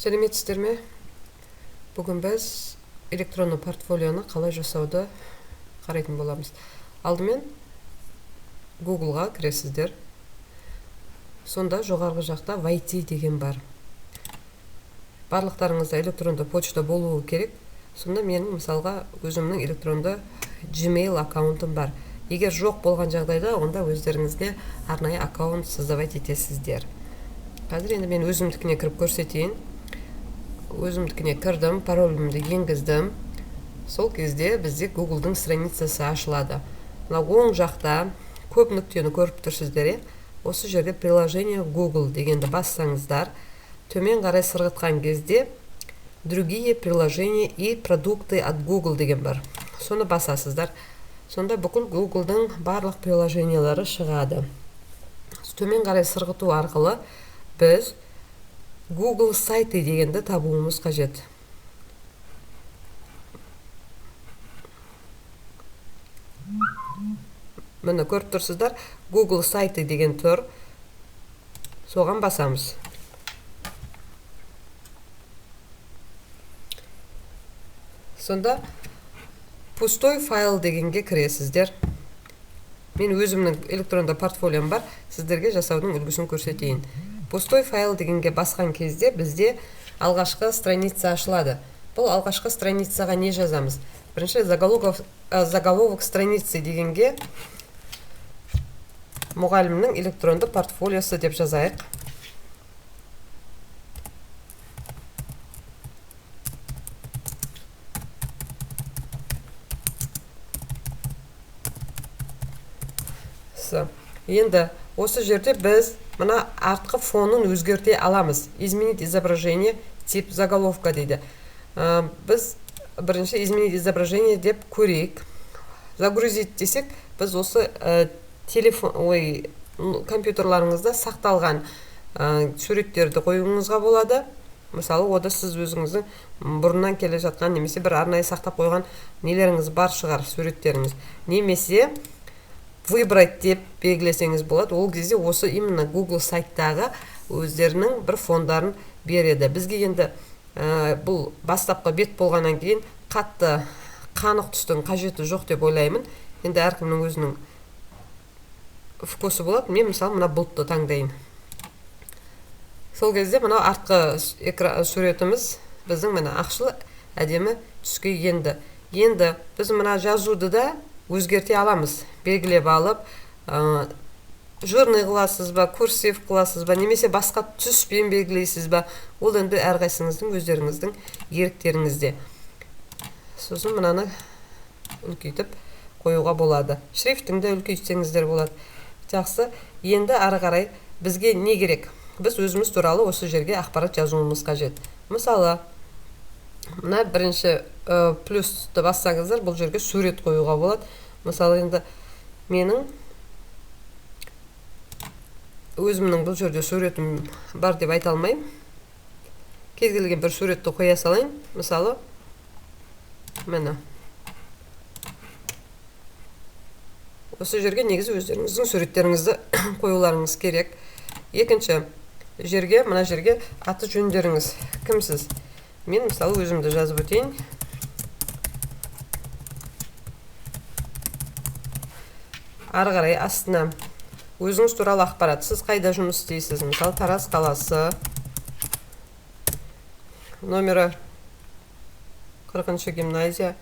Сәлеметсіздер ме? Бүгін біз электронды портфолионы қалай жасауды қарайтын боламыз. Алдымен Google-ға кіресіздер. Сонда жоғарғы жақта Войти деген бар. Барлықтарыңызда электронды почта болуы керек. Сонда менің мысалға өзімнің электронды Gmail аккаунтым бар. Егер жоқ болған жағдайда, онда өздеріңізге арнайы аккаунт создавать етесіздер. Қазір енді мен өзімдікіне кіріп көрсетейін. Өзімдікіне кірдім, паролімді енгіздім. Сол кезде бізде Google-дың страницасы ашылады. Оң жақта көп нүктені көріп тұрсыздар. Осы жерде приложение Google дегенді бассаңыздар, төмен қарай сырғытқан кезде другие приложения и продукты от Google деген бар. Соны басасыздар. Сонда бүкіл Google-дың барлық приложениялары шығады. Төмен қарай сырғыту арқылы біз Google сайты дегенді табуымыз қажет. Міне көріп тұрсыздар, Google сайты деген тұр. Соған басамыз. Сонда пустой файл дегенге кіресіздер. Мен өзімнің электронды портфолиом бар, сіздерге жасаудың үлгісін көрсетейін. Пустой файл дегенге басқан кезде бізде алғашқы страница ашылады. Бұл алғашқы страницаға не жазамыз? Бірінші заголовок страницы дегенге мұғалімнің электронды портфолиосы деп жазайық. Енді осы жерде біз мына артқы фонын өзгерте аламыз. Изменить изображение, тип заголовка дейді. Біз бірінші изменить изображение деп көрейік. Загрузить десек, біз осы компьютерларыңызда сақталған суреттерді қоюыңызға болады. Мысалы, ода сіз өзіңіздің бұрыннан келе жатқан немесе бір арнайы сақтап қойған нелеріңіз бар шығар, суреттеріңіз. Немесе выбрать деп белгілесеңіз болады. Ол кезде осы именно Google сайттағы өздерінің бір фондарын береді. Бізге енді бұл бастапқы бет болғаннан кейін қатты қанық түстің қажеті жоқ деп ойлаймын. Енді әркімнің өзінің вкусы болады. Мен мысалы мына бұлтты таңдайын. Сол кезде мына артқы суретіміз біздің мына ақшыл әдемі түске енді. Енді біз мына жазуды да өзгерте аламыз. Белгілеп алып, жирный қыласыз ба, курсив қыласыз ба, немесе басқа түспен белгілейсіз ба, ол енді әрқайсыңыздың өздеріңіздің еріктеріңізде. Сосын мынаны үлкейтіп қоюға болады. Шрифтіңді үлкейтсеңіздер болады. Жақсы, енді ары қарай бізге не керек? Біз өзіміз туралы осы жерге ақпарат жазуымыз қажет. Мысалы, мына бірінші плюсті бассаңыздар, бұл жерге сурет қоюға болады. Мысалы, енді менің өзімнің бұл жерде суретім бар деп айта алмаймын. Кез келген бір суретті қоя салайын. Мысалы, міне. Осы жерге негізі өздеріңіздің суреттеріңізді қоюларыңыз керек. Екінші жерге, мына жерге аты жөндеріңіз кімсіз? Мен мысалы өзімді жазып өтейін. Ары қарай астына өзіңіз туралы ақпарат. Сіз қайда жұмыс істейсіз? Мысалы Тараз қаласы. Номері 40-шы гимназия.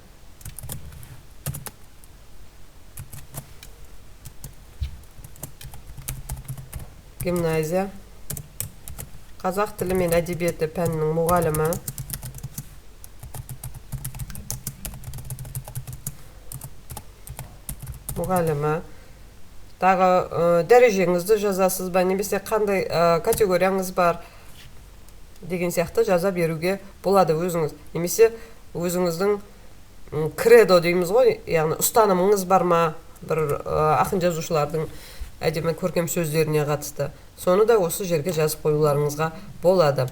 Гимназия. Қазақ тілі мен әдебиеті пәнінің мұғалімі. Мұғалімі. Тағы дәрежеңізді жазасыз ба, немесе қандай категорияңыз бар деген сияқты жаза беруге болады өзіңіз. Немесе өзіңіздің кредо дейміз ғой, яғни ұстанымыңыз бар ма, бір ақын жазушылардың әдемі көркем сөздеріне қатысты. Соны да осы жерге жазып қоюларыңызға болады.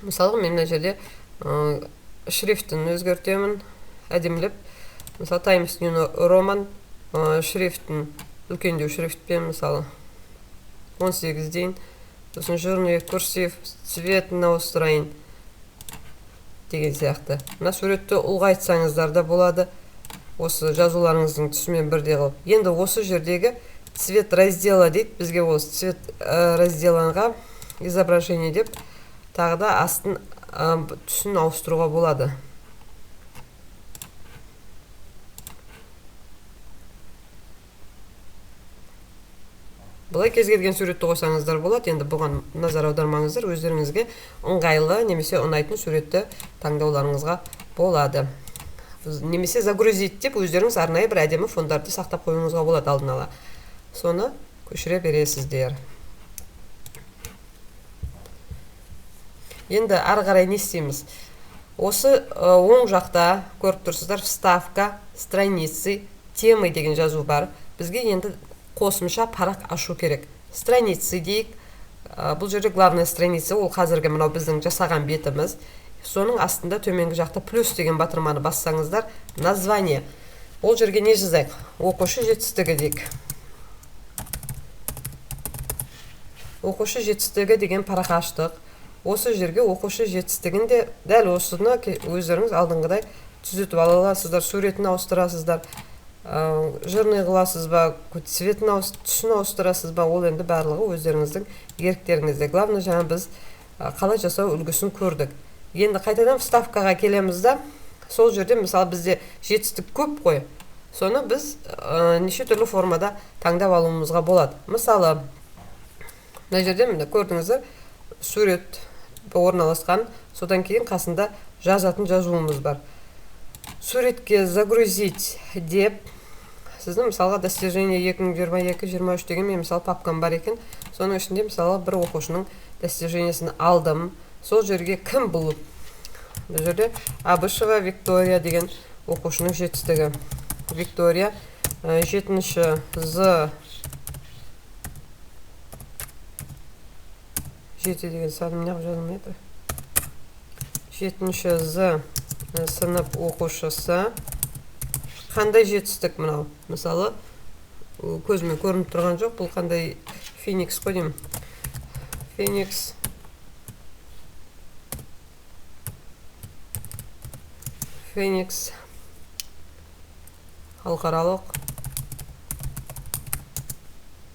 Мысалы, мен мына жерде шрифтін өзгертемін, әдемілеп. Мысалы, Times New Roman шрифтін үлкендеу шрифтпен, мысалы 18 дейін. Сосын жирный курсив цветін ауыстырайын. деген сияқты. Мына суретті ұлғайтсаңыздар да болады. Осы жазуларыңыздың түсімен бірдей қылып. Енді осы жердегі цвет раздела дейді. Бізге осы цвет разделанға изображение деп тағы да астын түсін ауыстыруға болады. Бұлай кез келген суретті қойсаңыздар болады. Енді бұған назар аудармаңыздар, өздеріңізге ыңғайлы немесе ұнайтын суретті таңдауларыңызға болады. Немесе загрузить деп өздеріңіз арнайы бір әдемі фондарды сақтап қоюыңызға болады алдын ала. Соны көшіре бересіздер. Енді ары қарай не істейміз? Осы оң жақта көріп тұрсыздар, вставка, страницы, темы деген жазу бар. Бізге енді қосымша парақ ашу керек. Страницы дейік. Бұл жерде главная страница, ол қазіргі мынау біздің жасаған бетіміз. Соның астында төменгі жақта плюс деген батырманы бассаңыздар, название. Ол жерге не жазайық? Оқушы жетістігі дейік. Оқушы жетістігі деген парақ аштық. Осы жерге оқушы жетістігінде дәл осыны өздеріңіз алдыңғыдай түзетіп ала аласыздар, суретін ауыстырасыздар. Жырный қыласыз ба, түсін ауыстырасыз ба, ол енді барлығы өздеріңіздің еріктеріңізде. Главное, жаңа біз қалай жасау үлгісін көрдік. Енді қайтадан вставкаға келеміз да, сол жерде мысалы бізде жетістік көп қой. Соны біз неше түрлі формада таңдап алуымызға болады. Мысалы, мына жерде міне көрдіңіздер, сурет орналасқан, содан кейін қасында жазатын жазуымыз бар. Суретке загрузить деп, сіздің мысалға достижение 2022-23 деген мен мысалы папкам бар екен. Соның ішінде мысалы бір оқушының достижениесін алдым. Сол жерге кім бұл? Бұл жерде Абышева Виктория деген оқушының жетістігі. Виктория 7-ші З 7 деген саным неғып жазылмайды. 7-ші З сынып оқушысы. Қандай жетістік мынау? Мысалы, көзіме көрініп тұрған жоқ. Бұл қандай Феникс қой деймін. Феникс. Феникс. Халықаралық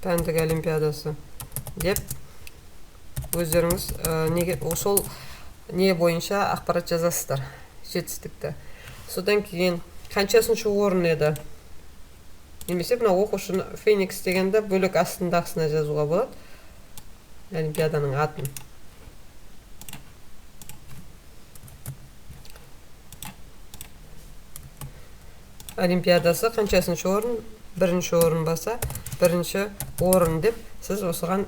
пәндік олимпиадасы деп өздеріңіз сол не бойынша ақпарат жазасыздар жетістікті. Содан кейін қаншасыншы орын еді? Немесе мына оқушыны Феникс дегенде бөлек астындағысына жазуға болады. Олимпиаданың атын. Олимпиадасы қаншасыншы орын? Бірінші орын баса, бірінші орын деп сіз осыған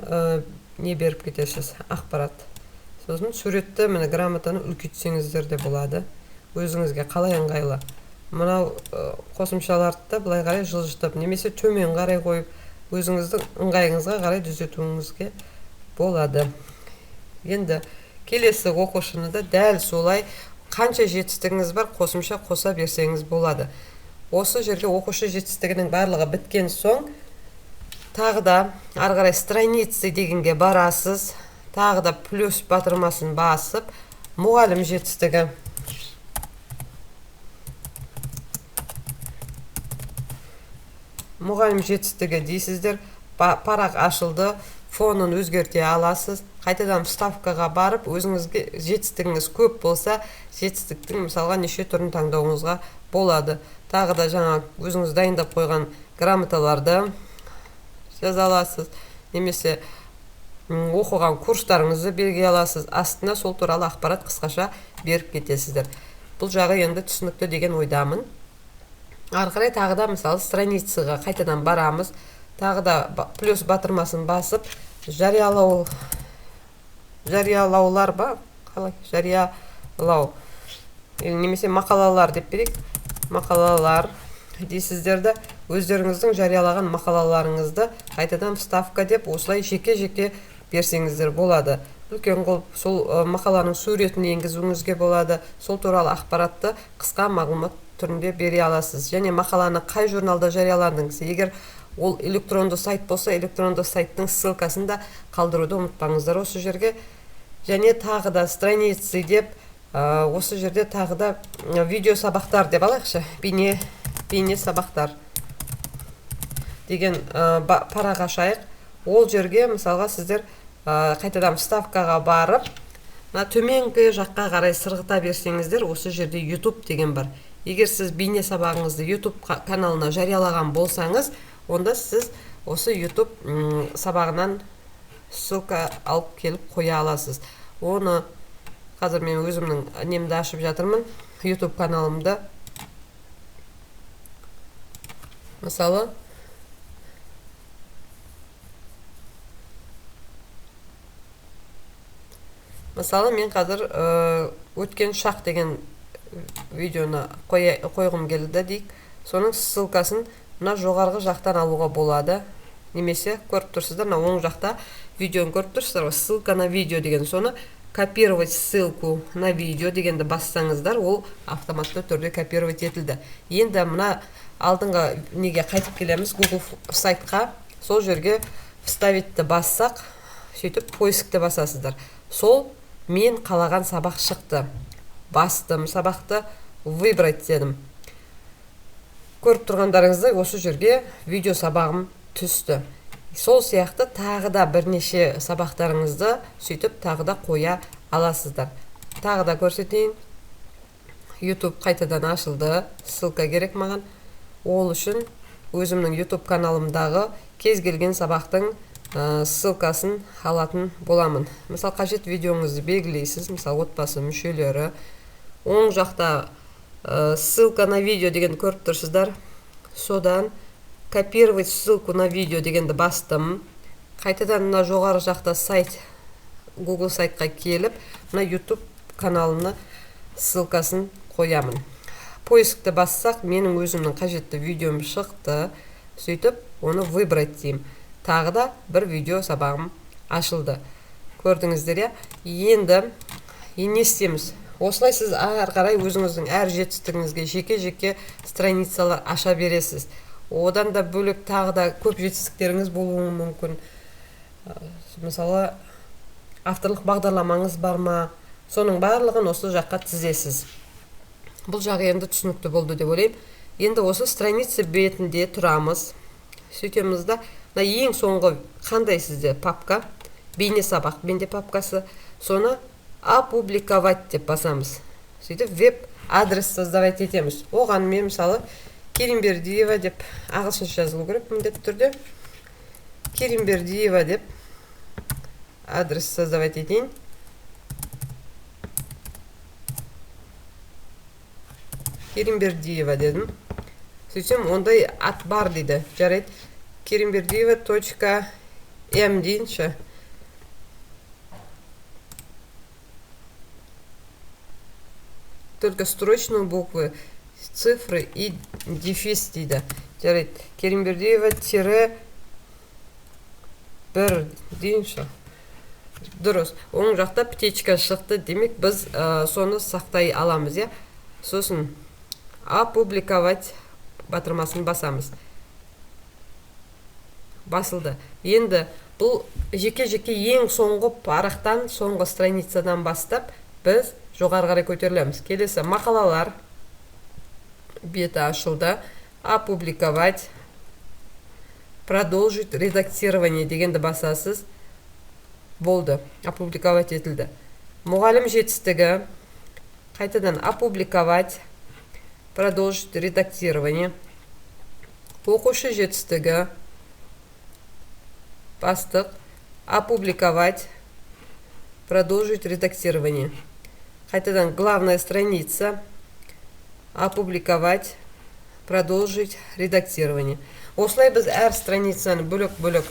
не беріп кетесіз? Ақпарат. Сосын суретті міне грамотаны үлкейтсеңіздер де болады. Өзіңізге қалай ыңғайлы. Мынау қосымшаларды былай қарай жылжытып, немесе төмен қарай қойып, өзіңіздің ыңғайыңызға қарай түзетуіңізге болады. Енді келесі оқушыны да дәл солай қанша жетістігіңіз бар қосымша қоса берсеңіз болады. Осы жерге оқушы жетістігінің барлығы біткен соң, тағы да ары қарай страницы дегенге барасыз, тағы да плюс батырмасын басып, мұғалім жетістігі. Мұғалім жетістігі дейсіздер, парақ ашылды, фонын өзгерте аласыз, қайтадан вставкаға барып, өзіңізге жетістігіңіз көп болса, жетістіктің мысалға неше түрін таңдауыңызға болады. Тағы да жаңа өзіңіз дайындап қойған грамоталарды жаза аласыз, немесе оқыған курстарыңызды берге аласыз, астына сол туралы ақпарат қысқаша беріп кетесіздер. Бұл жағы енді түсінікті деген ойдамын. Ары қарай тағы да мысалы страницаға қайтадан барамыз, тағы да плюс батырмасын басып, жариялаулар ба? Қалай? Жариялау. Немесе мақалалар деп берейік. Мақалалар дейсіздерді, өздеріңіздің жариялаған мақалаларыңызды қайтадан вставка деп осылай жеке-жеке берсеңіздер болады. Үлкен қылып сол мақаланың суретін енгізуіңізге болады. Сол туралы ақпаратты қысқа мағлұмат түрінде бере аласыз. Және мақаланы қай журналда жарияладыңыз? Егер ол электронды сайт болса, электронды сайттың ссылкасын да қалдыруды ұмытпаңыздар осы жерге. Және тағы да страницы деп осы жерде тағы да видео сабақтар деп алайықшы, бейне сабақтар деген параға ашайық. Ол жерге мысалға сіздер қайтадан вставкаға барып, төменгі жаққа қарай сырғыта берсеңіздер, осы жерде YouTube деген бар. Егер сіз бейне сабағыңызды YouTube каналына жариялаған болсаңыз, онда сіз осы YouTube сабағынан ссылка алып келіп қоя аласыз. Оны қазір мен өзімнің немді ашып жатырмын, YouTube каналымда. Мысалы, мен қазір өткен шақ деген видеоны қойғым келді дейік. Соның ссылкасын мына жоғарғы жақтан алуға болады. Немесе көріп тұрсыздар, оң жақта видеоны көріп тұрсыздар, ссылка на видео деген. Соны копировать ссылку на видео дегенді бассаңыздар, ол автоматты түрде копировать етілді. Енді мына алдыңғы неге қайтып келеміз, Google сайтқа. Сол жерге вставитті бассақ, сөйтіп поискті басасыздар. Сол мен қалаған сабақ шықты. Бастым сабақты, выбрать дедім. Көріп тұрғандарыңыздай осы жерге видео сабағым түсті. Сол сияқты тағы да бірнеше сабақтарыңызды сөйтіп тағы да қоя аласыздар. Тағы да көрсетейін. YouTube қайтадан ашылды. Ссылка керек маған. Ол үшін өзімнің YouTube каналымдағы кез келген сабақтың ссылкасын алатын боламын. Мысал, қажет видеоңызды белгілейсіз. Мысал, отбасы мүшелері. Оң жақта ссылка на видео деген көріп тұрсыздар. Содан копировать ссылку на видео дегенді бастым. Қайтадан мына жоғары жақта сайт, Google сайтқа келіп, мына YouTube каналына ссылкасын қоямын. Поискті бассақ, менің өзімнің қажетті видеом шықты. Сөйтіп, оны выбрать деймін. Тағы да бір видео сабағым ашылды. Көрдіңіздер, енді не істейміз? Осылай сіз ары қарай өзіңіздің әр жетістігіңізге жеке-жеке страницалар аша бересіз. Одан да бөлек тағы да көп жетістіктеріңіз болуы мүмкін. Мысалы, авторлық бағдарламаңыз бар ма? Соның барлығын осы жаққа тізесіз. Бұл жағы енді түсінікті болды деп ойлаймын. Енді осы страница бетінде тұрамыз. Сөйтеміз да, ең соңғы қандай сізде папка? Бейне сабақ, бейне папкасы. Соны опубликовать деп басамыз. Сөйтіп веб адрес создавать етеміз. Оған мен мысалы Керимбердиева деп ағылшынша жазылу керек міндетті түрде. Керимбердиева деп адрес создавать етейін. Керимбердиева дедім. Сөйтсем, ондай ат бар дейді. Жарайды. Керимбердиева.m дейінші. Только строчные буквы, цифры и дефис дейді. Жарайды. Керимбердиева-1 дейінші. Дұрыс. Оң жақта птичка шықты. Демек, біз соны сақтай аламыз. Сосын опубликовать батырмасын басамыз. Басылды. Енді бұл жеке-жеке ең соңғы парақтан, соңғы страницадан бастап біз жоғары қарай көтерілеміз. Келесі мақалалар беті ашылды. Опубликовать, продолжить редактирование дегенді басасыз. Болды. Опубликовать етілді. Мұғалім жетістігі. Қайтадан опубликовать, продолжить редактирование. Оқушы жетістігі. Бастық. Опубликовать, продолжить редактирование. Қайтадан главная страница. Опубликовать, продолжить редактирование. Осылай біз әр страницаны бөлек-бөлек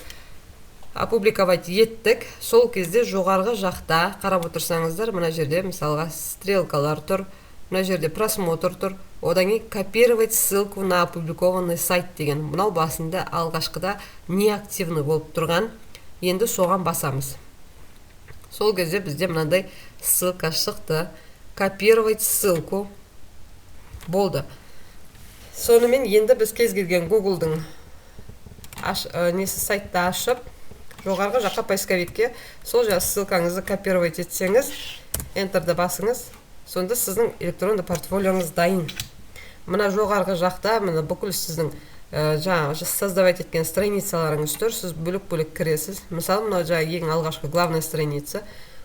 опубликовать еттік. Сол кезде жоғарғы жақта қарап отырсаңыздар, мына жерде мысалға стрелкалар тұр, мына жерде просмотр тұр. Одан кейін копировать ссылку на опубликованный сайт деген. Мынау басында алғашқыда неактивны болып тұрған. Енді соған басамыз. Сол кезде бізде мынандай ссылка шықты. Копировать ссылку. Болды. Сонымен енді біз кез келген Google-дың сайтты ашып, жоғарғы жаққа поисковикке сол ссылкаңызды копировать етсеңіз, Enter'ді басыңыз, сонда сіздің электронды портфолиоңыз дайын. Мына жоғарғы жақта мына бүкіл сіздің жаңағы создавать еткен страницаларыңыз тұр. Сіз бөлек-бөлек кіресіз. Мысалы, мына жаңағы ең алғашқы главная страница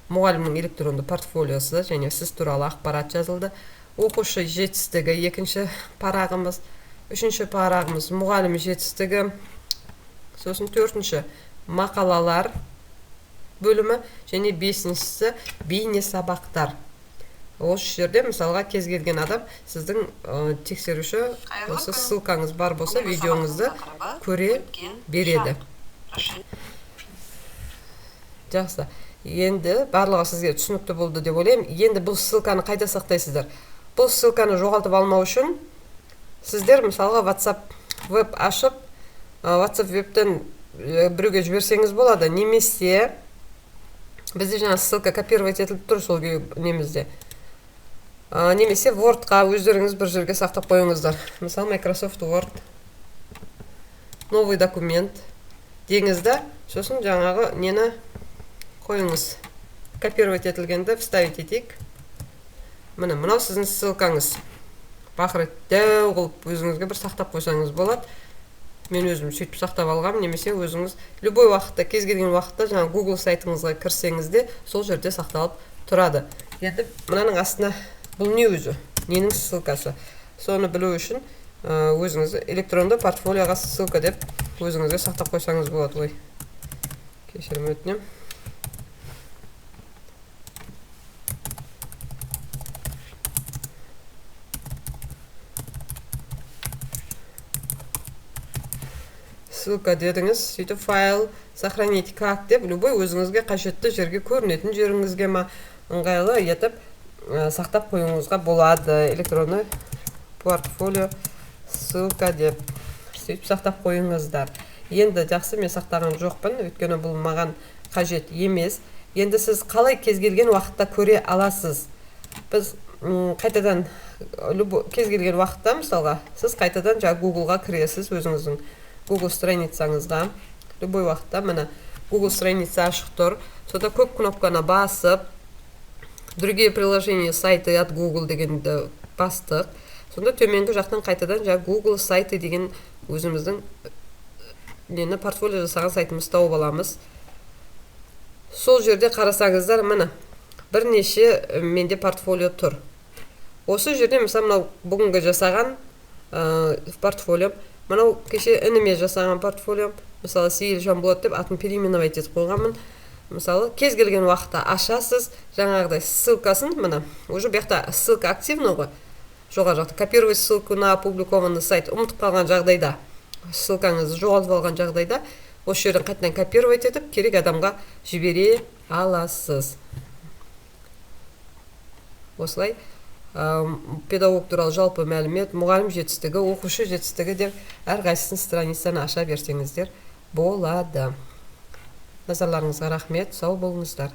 мұғалімнің электронды портфолиосы, және сіз туралы ақпарат жазылды. Оқушы жетістігі екінші парағымыз, үшінші парағымыз мұғалім жетістігі, сосын төртінші мақалалар бөлімі, және бесіншісі бейне сабақтар. Осы жерде мысалға кез келген адам сіздің тексеруші осы ссылкаңыз бар болса видеоңызды көре береді. Жақсы. Енді барлығы сізге түсінікті болды деп ойлаймын. Енді бұл ссылканы қайда сақтайсыздар? Бұл ссылканы жоғалтып алмау үшін сіздер мысалға WhatsApp веб ашып, WhatsApp вебтен біреуге жіберсеңіз болады. Немесе бізде жаңа ссылка копировать етіліп тұр сол немізде. Немесе Word-қа өздеріңіз бір жерге сақтап қойыңыздар. Мысалы, Microsoft Word, новый документ деңізді, сосын жаңағы нені қойыңыз. Копировать етілгенді вставить етейік. Мынау сіздің ссылкаңыз. Бақырет дәу қылып өзіңізге бір сақтап қойсаңыз болады. Мен өзім сөйтіп сақтап алғам, немесе өзіңіз любой уақытта, кез келген уақытта жаңа Google сайтыңызға кірсеңіз де сол жерде сақталып тұрады. Енді мынаның астына бұл не өзі? Ненің ссылкасы? Соны білу үшін өзіңіз электронды портфолиоға ссылка деп өзіңізге сақтап қойсаңыз болады. Ой, кешірім өтінем. Ссылка дедіңіз, сөйтіп файл сохранить как деп, любой өзіңізге қажетті жерге, көрінетін жеріңізге ыңғайлы етіп сақтап қойыңызға болады. Электронды портфолио ссылка деп сөйтіп сақтап қойыңыздар. Енді жақсы, мен сақтаған жоқпын, өйткені бұл маған қажет емес. Енді сіз қалай кез келген уақытта көре аласыз? Біз қайтадан кез келген уақытта, мысалға, сіз қайтадан Google-ға кіресіз, өзіңіздің Google страницаңызға. Любой уақытта мына Google страница ашық тұр. Сода көп кнопканы басып, другие приложения сайты от Google дегенді бастық. Сонда төменгі жақтан қайтадан Google сайты деген өзіміздің портфолио жасаған сайтымызды тауып аламыз. Сол жерде қарасаңыздар, мына бірнеше менде портфолио тұр. Осы жерде мысалы бүгінгі жасаған портфолиом, мынау кеше ініме жасаған портфолиом, мысалы Сейіл Жанболат деп атын переименовать етіп қойғанмын. Мысалы кез келген уақытта ашасыз, жаңағыдай ссылкасын, мына уже бұяқта ссылка активный ғой. Жоғары жақта копировать ссылку на опубликованный сайт, ұмытып қалған жағдайда, ссылкаңызды жоғалтып алған жағдайда, осы жерден қайтадан копировать етіп, керек адамға жібере аласыз. Осылай педагог туралы жалпы мәлімет, мұғалім жетістігі, оқушы жетістігі деп әрқайсысын страницаны аша берсеңіздер болады. Назарларыңызға рахмет, сау болыңыздар.